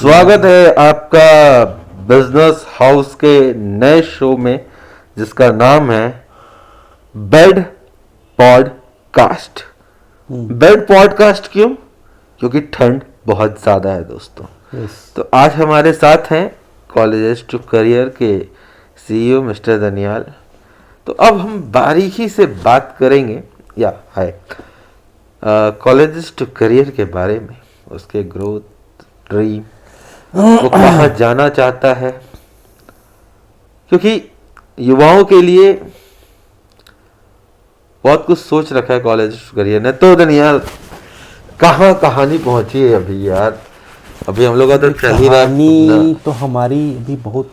स्वागत है आपका बिजनेस हाउस के नए शो में जिसका नाम है बेड पॉडकास्ट। बेड पॉडकास्ट क्यों? क्योंकि ठंड बहुत ज़्यादा है दोस्तों। तो आज हमारे साथ हैं कॉलेजेस टू करियर के सीईओ मिस्टर दनियाल। तो अब हम बारीकी से बात करेंगे कॉलेजेस टू करियर के बारे में, उसके ग्रोथ, ड्रीम, वो कहाँ जाना चाहता है, क्योंकि युवाओं के लिए बहुत कुछ सोच रखा है कॉलेज करियर ने। तो दनियाल कहाँ कहानी पहुंची है अभी यार? अभी हम लोग का तो चल ही रहा कहानी तो हमारी अभी बहुत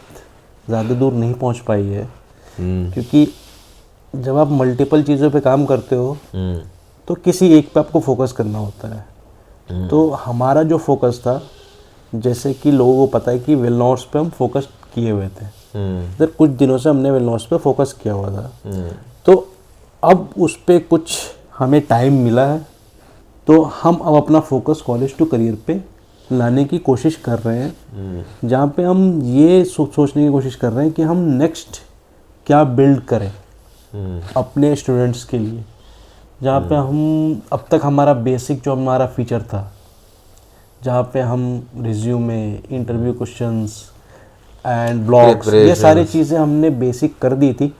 ज़्यादा दूर नहीं पहुंच पाई है, क्योंकि जब आप मल्टीपल चीज़ों पे काम करते हो तो किसी एक पे आपको फोकस करना होता है। तो हमारा जो फोकस था, जैसे कि लोगों को पता है कि वेलनोट्स पे हम फोकस किए हुए थे, इधर कुछ दिनों से हमने वेलनोट्स पे फोकस किया हुआ था। तो अब उस पे कुछ हमें टाइम मिला है, तो हम अब अपना फोकस कॉलेज टू करियर पे लाने की कोशिश कर रहे हैं, जहाँ पे हम ये सोचने की कोशिश कर रहे हैं कि हम नेक्स्ट क्या बिल्ड करें अपने स्टूडेंट्स के लिए। जहाँ पे हम अब तक हमारा बेसिक जो हमारा फीचर था, जहाँ पे हम resume, interview questions and blogs, ये सारी चीज़ें हमने बेसिक कर दी थी,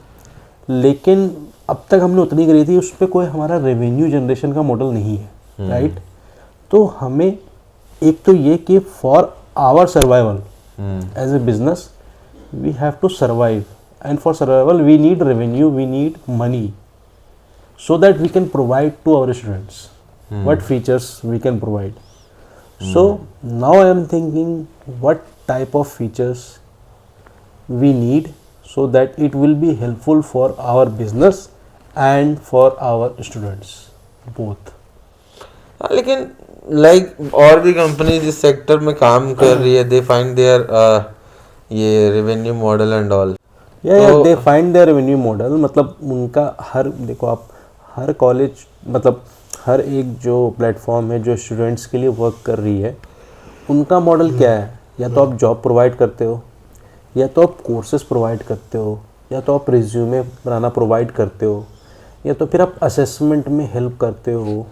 लेकिन अब तक हमने उतनी करी थी, उस पर कोई हमारा रेवेन्यू जनरेशन का मॉडल नहीं है, राइट। तो हमें एक तो ये कि for our survival as a business we have to survive, and for survival we need revenue, we need money, so that we can provide to our students what features we can provide. So now I am thinking what type of features we need so that it will be helpful for our business and for our students both. लेकिन like और भी company जिस sector में काम कर रही है, they find there ये revenue model and all. They find there revenue model, मतलब उनका देखो आप हर कॉलेज, मतलब हर एक जो प्लेटफॉर्म है जो स्टूडेंट्स के लिए वर्क कर रही है, उनका मॉडल क्या है? या तो आप जॉब प्रोवाइड करते हो, या तो आप कोर्सेज प्रोवाइड करते हो, या तो आप रिज्यूमे बनाना प्रोवाइड करते हो, या तो फिर आप असेसमेंट में हेल्प करते हो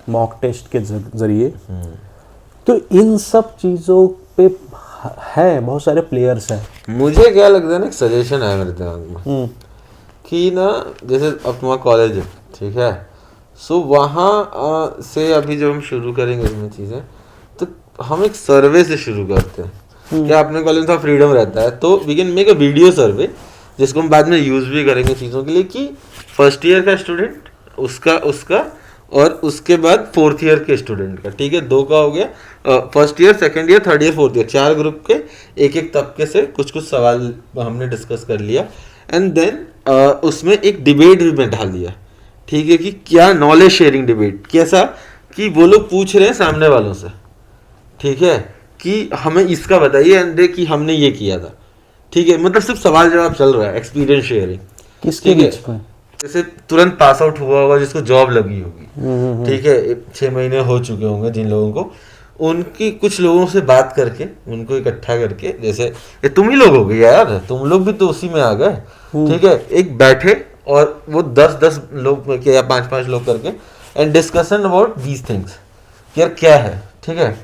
मॉक टेस्ट के ज़रिए। तो इन सब चीज़ों पे है बहुत सारे प्लेयर्स हैं। मुझे क्या लगता है ना, एक सजेशन है मेरे दिमाग में कि ना, जैसे अब तुम्हारा कॉलेज है, ठीक है, सो वहाँ से अभी जब हम शुरू करेंगे इसमें चीज़ें, तो हम एक सर्वे से शुरू करते हैं। क्या अपने कॉलेज में थोड़ा फ्रीडम रहता है, तो we can make a video survey जिसको हम बाद में यूज़ भी करेंगे चीज़ों के लिए, कि फर्स्ट ईयर का स्टूडेंट उसका और उसके बाद फोर्थ ईयर के स्टूडेंट का, ठीक है, दो का हो गया, first year, second year, third year, fourth year, 4 group के एक एक तबके से कुछ सवाल हमने डिस्कस कर लिया, एंड देन उसमें एक डिबेट भी मैं डाल दिया, ठीक है, कि क्या नॉलेज शेयरिंग डिबेट, कैसा कि वो लोग पूछ रहे हैं सामने वालों से, ठीक है, कि हमें इसका बताइए एंड कि हमने ये किया था, ठीक है, मतलब सिर्फ सवाल जवाब चल रहा है, एक्सपीरियंस शेयरिंग किसके बीच में? जैसे तुरंत पास आउट हुआ होगा जिसको जॉब लगी होगी, ठीक है, 6 महीने हो चुके होंगे जिन लोगों को, उनकी कुछ लोगों से बात करके उनको इकट्ठा करके, जैसे ये तुम ही लोग हो गए यार, तुम लोग भी तो उसी में आ गए, ठीक है, एक बैठे और वो 10-10 लोग या 5-5 लोग करके and discussion about these things, यार क्या है, ठीक है।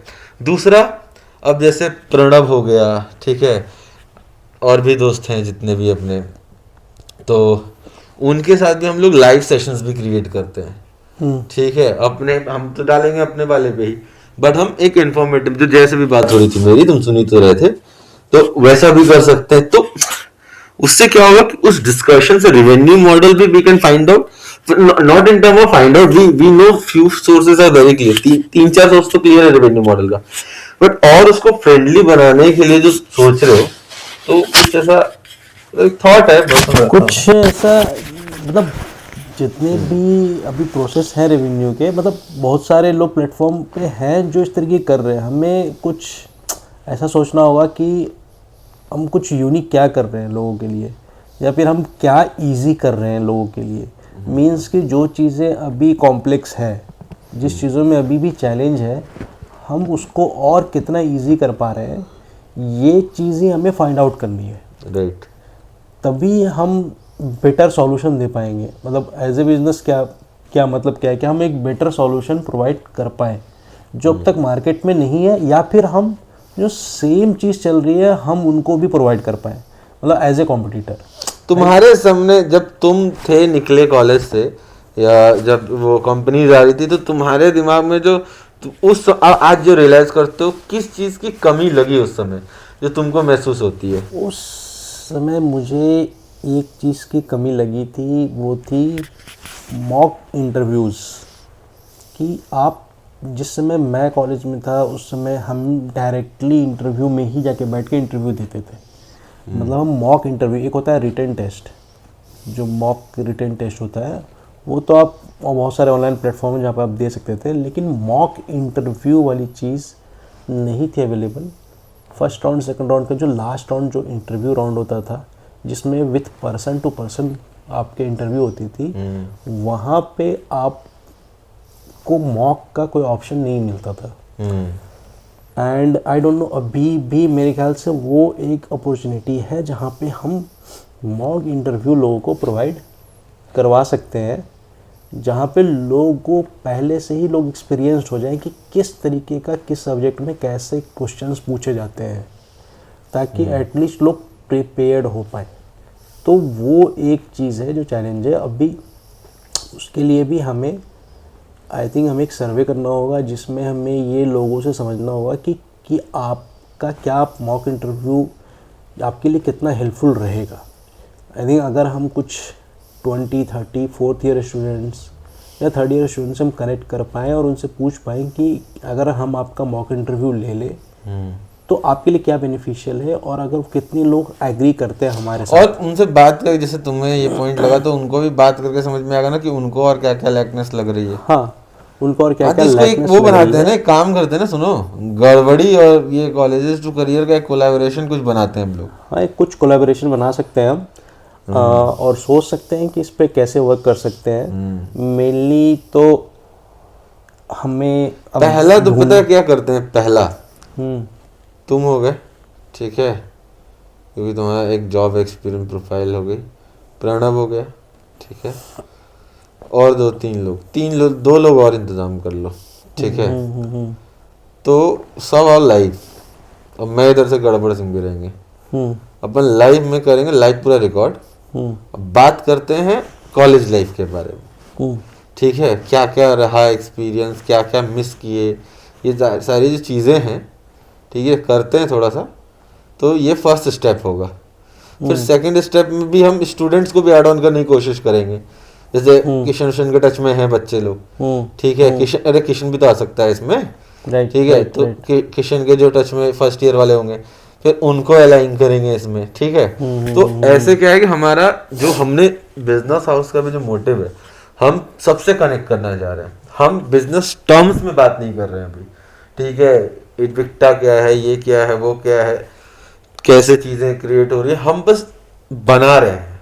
दूसरा, अब जैसे प्रणव हो गया, ठीक है, और भी दोस्त हैं जितने भी अपने, तो उनके साथ भी हम लोग लाइव सेशंस भी क्रिएट करते हैं, ठीक है, अपने हम तो डालेंगे अपने वाले पे ही, बट हम एक इन्फॉर्मेटिव, जो जैसे भी बात हो रही थी मेरी, तुम सुनी तो रहे थे, तो वैसा भी कर सकते हैं। तो उससे क्या होगा कि उस डिस्कशन से रेवेन्यू मॉडल भी we can find out, not in term of find out, we know few sources are very clear, 3-4 source तो क्लियर है रेवेन्यू मॉडल का, बट और उसको फ्रेंडली बनाने के लिए जो सोच रहे हो, तो कुछ ऐसा थॉट है, कुछ ऐसा, मतलब जितने भी अभी प्रोसेस हैं रेवेन्यू के, मतलब बहुत सारे लोग प्लेटफॉर्म पे हैं जो इस तरीके कर रहे हैं। हमें कुछ ऐसा सोचना होगा कि हम कुछ यूनिक क्या कर रहे हैं लोगों के लिए, या फिर हम क्या इजी कर रहे हैं लोगों के लिए। मींस कि जो चीज़ें अभी कॉम्प्लेक्स है, जिस चीज़ों में अभी भी चैलेंज है, हम उसको और कितना इजी कर पा रहे हैं, ये चीज़ें हमें फाइंड आउट करनी है। राइट। तभी हम बेटर सॉल्यूशन दे पाएंगे। मतलब एज ए बिजनेस क्या मतलब क्या है कि हम एक बेटर सॉल्यूशन प्रोवाइड कर पाएँ जो अब तक मार्केट में नहीं है, या फिर हम जो सेम चीज़ चल रही है हम उनको भी प्रोवाइड कर पाएँ, मतलब एज ए कॉम्पिटिटर। तुम्हारे सामने जब तुम थे निकले कॉलेज से या जब वो कंपनी आ रही थी, तो तुम्हारे दिमाग में जो आज जो रियलाइज करते हो, किस चीज़ की कमी लगी उस समय जो तुमको महसूस होती है? उस समय मुझे एक चीज़ की कमी लगी थी, वो थी मॉक इंटरव्यूज़। कि आप जिस समय मैं कॉलेज में था उस समय हम डायरेक्टली इंटरव्यू में ही जाके बैठ के इंटरव्यू देते थे। मतलब हम मॉक इंटरव्यू, एक होता है रिटन टेस्ट, जो मॉक रिटन टेस्ट होता है वो तो आप बहुत सारे ऑनलाइन प्लेटफॉर्म जहाँ पर आप दे सकते थे, लेकिन मॉक इंटरव्यू वाली चीज़ नहीं थी available. First round second round का जो लास्ट राउंड जो इंटरव्यू राउंड होता था, जिसमें विथ पर्सन टू पर्सन आपके इंटरव्यू होती थी, वहाँ पे आपको मॉक का कोई ऑप्शन नहीं मिलता था। एंड आई डोंट नो, अभी भी मेरे ख्याल से वो एक अपॉर्चुनिटी है जहाँ पे हम मॉक इंटरव्यू लोगों को प्रोवाइड करवा सकते हैं, जहाँ पे लोगों को पहले से ही लोग एक्सपीरियंस्ड हो जाएं कि किस तरीके का किस सब्जेक्ट में कैसे क्वेश्चंस पूछे जाते हैं, ताकि एटलीस्ट लोग प्रिपेयर्ड हो पाए। तो वो एक चीज़ है जो चैलेंज है अभी। उसके लिए भी हमें आई थिंक हमें एक सर्वे करना होगा, जिसमें हमें ये लोगों से समझना होगा कि आपका क्या मॉक इंटरव्यू आपके लिए कितना हेल्पफुल रहेगा। आई थिंक अगर हम कुछ 20, 30, 4th ईयर स्टूडेंट्स या 3rd ईयर स्टूडेंट्स हम कनेक्ट कर पाएँ और उनसे पूछ पाएँ कि अगर हम आपका मॉक इंटरव्यू ले लें तो आपके लिए क्या बेनिफिशियल है, और अगर कितने लोग एग्री करते हैं हमारे साथ, और उनसे बात करके, जैसे तुम्हें ये पॉइंट लगा तो उनको भी बात करके समझ में आएगा ना कि उनको और क्या क्या लैकनेस लग रही है। हाँ, उनको और क्या हाँ, तो क्या इसको एक लैकनेस वो लग रही बनाते हैं है। ना, एक काम करते हैं ना, सुनो, गड़बड़ी और ये कॉलेजेस टू करियर का एक कोलैबोरेशन कुछ बनाते हैं हम लोग। हाँ, एक कुछ कोलैबोरेशन बना सकते हैं हम, और सोच सकते हैं कि इस पे कैसे वर्क कर सकते हैं। मेनली तो हमें अब पहला तो पता है क्या करते हैं? पहला हम्म, तुम हो गए, ठीक है, क्योंकि तुम्हारा एक जॉब एक्सपीरियंस प्रोफाइल हो गई। प्रणव हो गया, ठीक है, और तीन लोग 2 लोग और इंतजाम कर लो, ठीक है। तो सब और लाइव, और मैं इधर से गड़बड़ सिंह भी रहेंगे। अपन लाइव में करेंगे, लाइव पूरा रिकॉर्ड। अब बात करते हैं कॉलेज लाइफ के बारे में, ठीक है, क्या क्या रहा एक्सपीरियंस, क्या क्या मिस किए, ये सारी जो चीज़ें हैं, ठीक है, करते हैं थोड़ा सा। तो ये फर्स्ट स्टेप होगा। फिर सेकंड स्टेप में भी हम स्टूडेंट्स को भी ऐड ऑन करने की कोशिश करेंगे। जैसे किशन के टच में हैं बच्चे लोग, ठीक है, किशन भी तो आ सकता है इसमें, ठीक है। तो किशन के जो टच में फर्स्ट ईयर वाले होंगे, फिर उनको अलाइन करेंगे इसमें, ठीक है। तो ऐसे क्या है कि हमारा जो हमने बिजनेस हाउस का भी जो मोटिव है, हम सबसे कनेक्ट करना चाह रहे हैं। हम बिजनेस टर्म्स में बात नहीं कर रहे हैं अभी, ठीक है। इक्विटा क्या है, ये क्या है, वो क्या है, कैसे चीज़ें क्रिएट हो रही है, हम बस बना रहे हैं,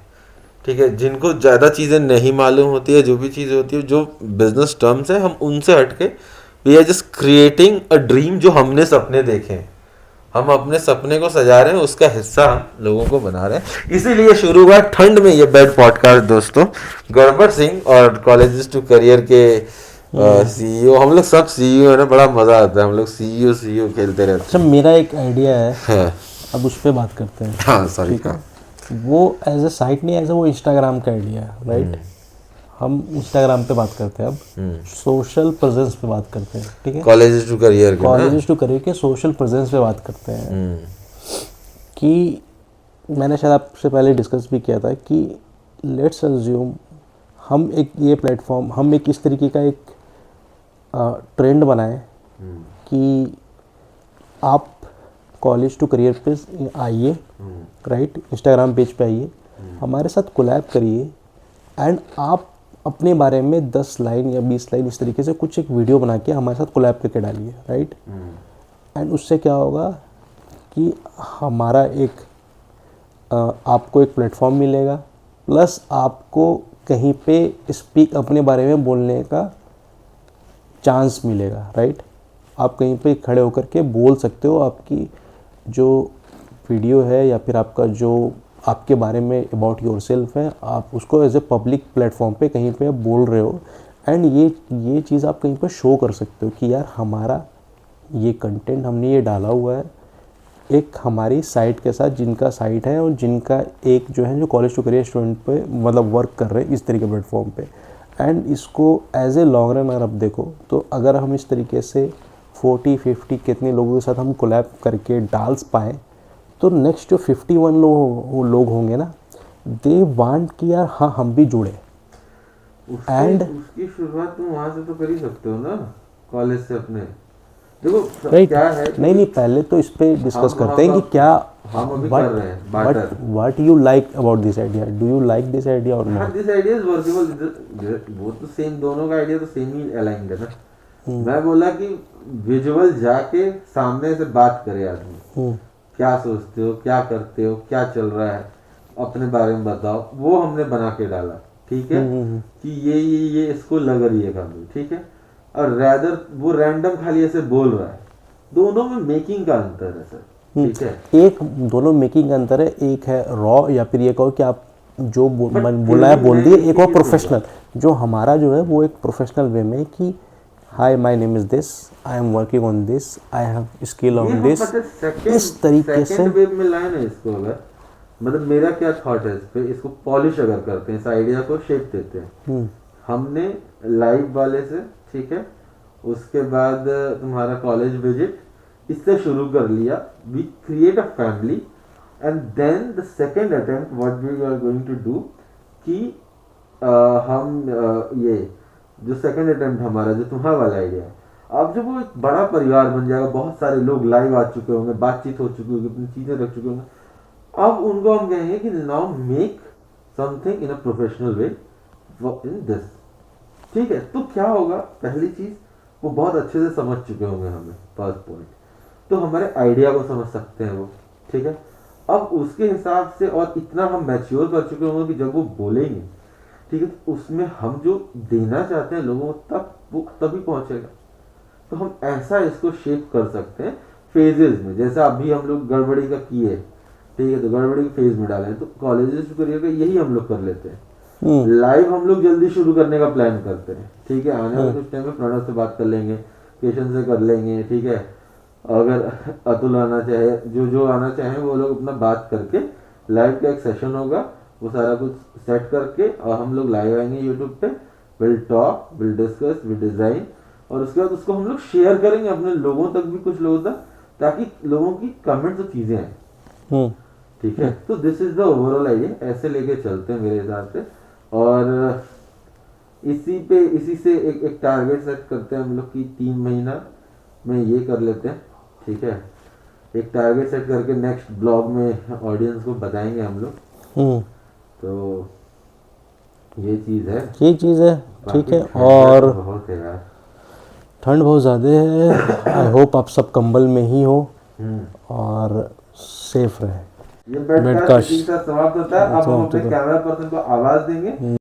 ठीक है। जिनको ज़्यादा चीज़ें नहीं मालूम होती है, जो भी चीज़ें होती है जो बिजनेस टर्म्स है, हम उनसे हटके we are just creating a dream. जो हमने सपने देखे हैं, हम अपने सपने को सजा रहे हैं, उसका हिस्सा हम लोगों को बना रहे हैं। इसीलिए शुरू हुआ ठंड में ये बेड पॉडकास्ट दोस्तों। गड़बड़ सिंह और कॉलेजेस टू करियर के सीईओ, हम लोग सब सीईओ है ना, बड़ा मजा आता है, हम लोग सीईओ खेलते रहते हैं। अच्छा, मेरा एक आइडिया है, अब उस पर बात करते हैं। हाँ, सॉरी, वो एज ए साइट नहीं, एज ए वो इंस्टाग्राम का आइडिया है, राइट। हम इंस्टाग्राम पे बात करते हैं, अब सोशल प्रेजेंस पे बात करते हैं, ठीक है। कॉलेजेस टू करियर के सोशल प्रेजेंस पे बात करते हैं। कि मैंने शायद आपसे पहले डिस्कस भी किया था कि लेट्स अज्यूम हम एक ये प्लेटफॉर्म, हम एक इस तरीके का एक ट्रेंड बनाएं कि आप कॉलेज टू करियर पे आइए, राइट, इंस्टाग्राम पेज पे आइए, हमारे साथ कोलैब करिए, एंड आप अपने बारे में 10 लाइन या 20 लाइन इस तरीके से कुछ एक वीडियो बना के हमारे साथ कोलैब करके डालिए, राइट। एंड उससे क्या होगा कि हमारा एक आपको एक प्लेटफॉर्म मिलेगा, प्लस आपको कहीं पे स्पीक अपने बारे में बोलने का चांस मिलेगा, राइट। आप कहीं पे खड़े होकर के बोल सकते हो, आपकी जो वीडियो है या फिर आपका जो आपके बारे में अबाउट योरसेल्फ है, आप उसको एज ए पब्लिक प्लेटफॉर्म पे कहीं पे आप बोल रहे हो। एंड ये चीज़ आप कहीं पर शो कर सकते हो कि यार हमारा ये कंटेंट हमने ये डाला हुआ है एक हमारी साइट के साथ, जिनका साइट है और जिनका एक जो है जो कॉलेज टू करियर स्टूडेंट पे मतलब वर्क कर रहे हैं इस तरीके प्लेटफॉर्म पे। एंड इसको एज ए लॉन्ग रन अगर आप देखो तो अगर हम इस तरीके से 40-50 कितने लोगों के साथ हम कोलैब करके डाल पाएँ तो नेक्स्ट जो 51 लोग होंगे ना, दे वांट कि यार हाँ हम भी जुड़े। उसकी शुरुआत तुम वहां से तो कर ही सकते हो ना, कॉलेज से अपने। देखो क्या है, नहीं पहले तो इस पे डिस्कस करते हैं कि क्या हम अभी कर रहे हैं what you like about this idea, do you like this idea or not? This idea is workable, वो तो सेम, दोनों का आइडिया तो सेम ही अलाइंड है ना। मैं बोला कि विजुअल जाके सामने से बात करे आदमी, क्या सोचते हो, क्या करते हो, क्या चल रहा है, अपने बारे में बताओ, वो हमने बना के डाला, ठीक है, कि ये इसको लग रही है काम, ठीक है। और रैदर वो रैंडम खाली ऐसे बोल रहा है, दोनों में मेकिंग का अंतर है सर, ठीक है। एक दोनों मेकिंग का अंतर है, एक है रॉ या फिर ये कहो कि आप जो बोला है बोल दिए, एक और प्रोफेशनल। जो हमारा जो है वो एक प्रोफेशनल वे में कि hi my name is this, I am working on this, I have skill on this, इस तरीके से वेब में लाए ना इसको। अगर मतलब मेरा क्या थॉट है इस पे, इसको पॉलिश अगर करते हैं, इस आइडिया को शेप देते हैं, हमने लाइव वाले से, ठीक है, उसके बाद तुम्हारा कॉलेज विजिट, इससे शुरू कर लिया, we create a family and then the second attempt what we are going to do कि हम ये जो सेकेंड अटेम्प्ट हमारा जो तुम्हारा वाला आइडिया है, अब जब वो एक बड़ा परिवार बन जाएगा, बहुत सारे लोग लाइव आ चुके होंगे, बातचीत हो चुकी होगी, अपनी चीजें रख चुके होंगे, अब उनको हम कहेंगे कि now make something in a professional way in this, ठीक है। तो क्या होगा, पहली चीज वो बहुत अच्छे से समझ चुके होंगे हमें, फर्स्ट पॉइंट, तो हमारे आइडिया को समझ सकते हैं वो, ठीक है। अब उसके हिसाब से और इतना हम मैच्योर कर चुके होंगे कि जब वो बोलेंगे, ठीक है, तो उसमें हम जो देना चाहते हैं लोगों को तब वो तभी पहुंचेगा। तो हम ऐसा इसको शेप कर सकते हैं फेजेस में, जैसा अभी हम लोग गड़बड़ी का किए, ठीक है, तो गड़बड़ी के फेज में डाले, तो कॉलेजेस टू करियर का यही हम लोग कर लेते हैं। लाइव हम लोग जल्दी शुरू करने का प्लान करते हैं, ठीक है, आने वाले कुछ टाइम में प्रणव से बात कर लेंगे, केशन से कर लेंगे, ठीक है, अगर अतुल आना चाहे, जो आना चाहे वो लोग अपना बात करके लाइव का एक सेशन होगा, वो सारा कुछ सेट करके और हम लोग लाइव आएंगे यूट्यूब पे, will talk, will discuss, will design, और उसके बाद उसको हम लोग शेयर करेंगे अपने लोगों तक भी, कुछ लोगों तक, ताकि लोगों की कमेंट्स और चीजें आए, ठीक है। तो this is the overall idea, ऐसे लेके चलते हैं मेरे हिसाब से। और इसी से एक टारगेट सेट करते हैं हम लोग कि 3 महीना में ये कर लेते हैं, ठीक है। एक टारगेट सेट करके नेक्स्ट ब्लॉग में ऑडियंस को बताएंगे हम लोग। तो ये चीज़ है, ठीक है। और बहुत है यार, ठंड बहुत ज़्यादा है, आई होप आप सब कंबल में ही हो और सेफ रहे। ये बेडकास्ट समाप्त होता है। अब हम अपने कैमरा पर्सन को आवाज देंगे।